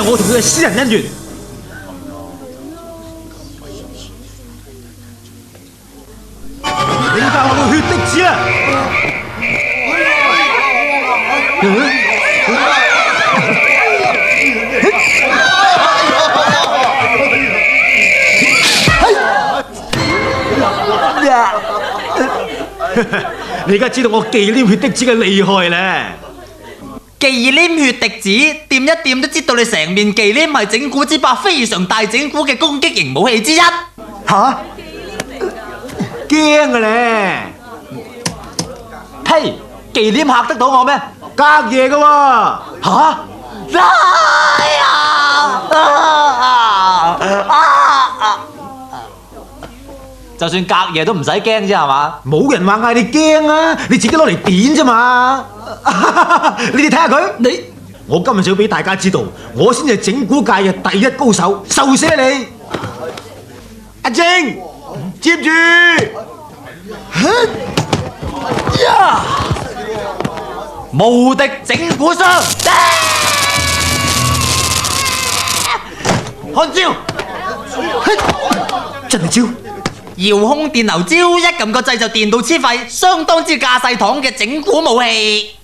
我同佢嘅私人恩怨。你教我個血滴子啊！你而家知道我忌廉血滴子嘅厲害咧？忌廉血滴子，掂一掂都知道你成面忌廉係整蠱之霸非常大整蠱嘅攻擊型武器之一。吓？驚嘅咧！嘿，忌廉嚇得到我咩？隔夜嘅喎。吓？哎呀！就算隔夜都唔使驚啫，係嘛？冇人話嗌你驚啊，你自己攞嚟點啫嘛！你哋睇下佢，我今日就要俾大家知道，我先係整蠱界嘅第一高手，受死你！阿晶，接住！呀！無敵整蠱雙，看招！真係招！遙控電流招，一撳個掣就電到黐肺，相當之架勢堂嘅整蠱武器。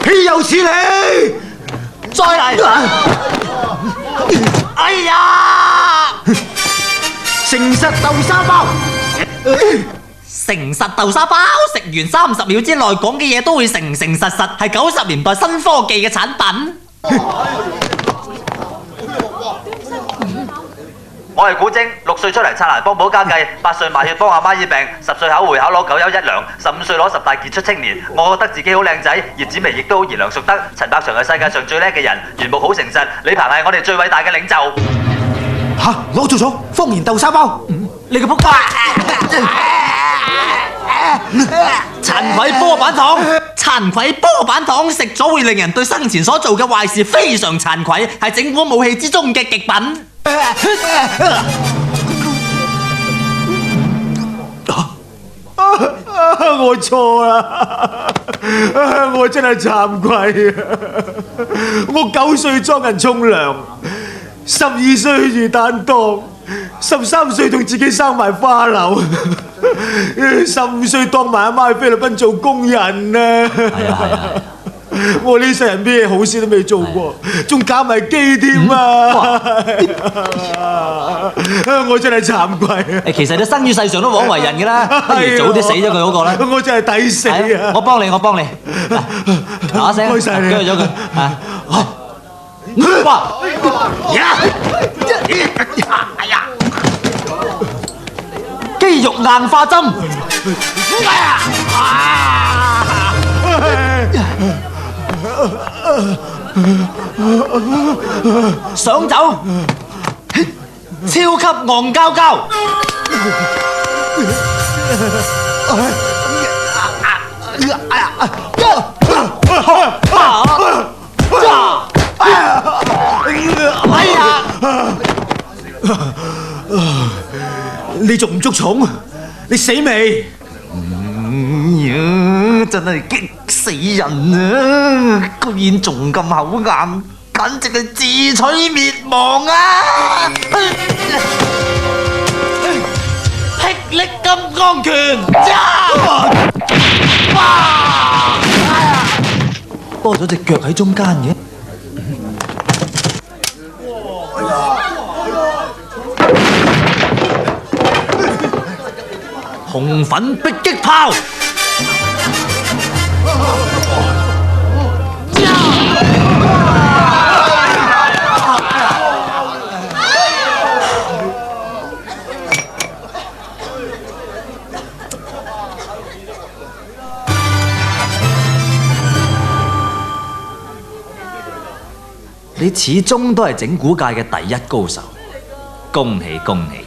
豈有此理！再嚟！哎呀！誠實豆沙包，誠實豆沙包，食完30秒之內講嘅嘢都會誠誠實實，係90年代新科技嘅產品。我係古晶，6歲出嚟拆欄幫補家計，8歲賣血幫阿媽醫病，10歲考會考攞9優1良，15歲攞10大傑出青年。我覺得自己好靚仔，葉子楣亦都好賢良淑德。陳百祥係世界上最叻嘅人，袁木好誠實，李鵬係我哋最偉大嘅領袖。吓，攞錯咗，方言豆沙包，你個仆街！慚愧波板糖，慚愧波板糖食咗會令人對生前所做嘅壞事非常慚愧，係整蠱武器之中嘅極品。我錯啦，我真係慚愧啊！我9歲裝人沖涼，12歲魚蛋檔，13歲同自己生埋花柳，15歲當埋阿媽去菲律賓做工人啊！我呢世人咩好事都未做過，仲搞埋機添啊！我真係慚愧。其實你生於世上都枉為人㗎啦，不如早啲死咗佢好過啦。我真係抵死啊！我幫你，打聲，唔該曬你，鋸咗佢。哇！肌肉硬化針。想走，超級戇膠膠。哎呀！你仲唔捉蟲？你死未？真係激死人啊！居然仲咁口硬，簡直係自取滅亡啊！霹靂金剛拳，哇！多咗隻腳喺中間嘅。紅粉迫擊炮。你始終都係整蠱界嘅第一高手，恭喜恭喜！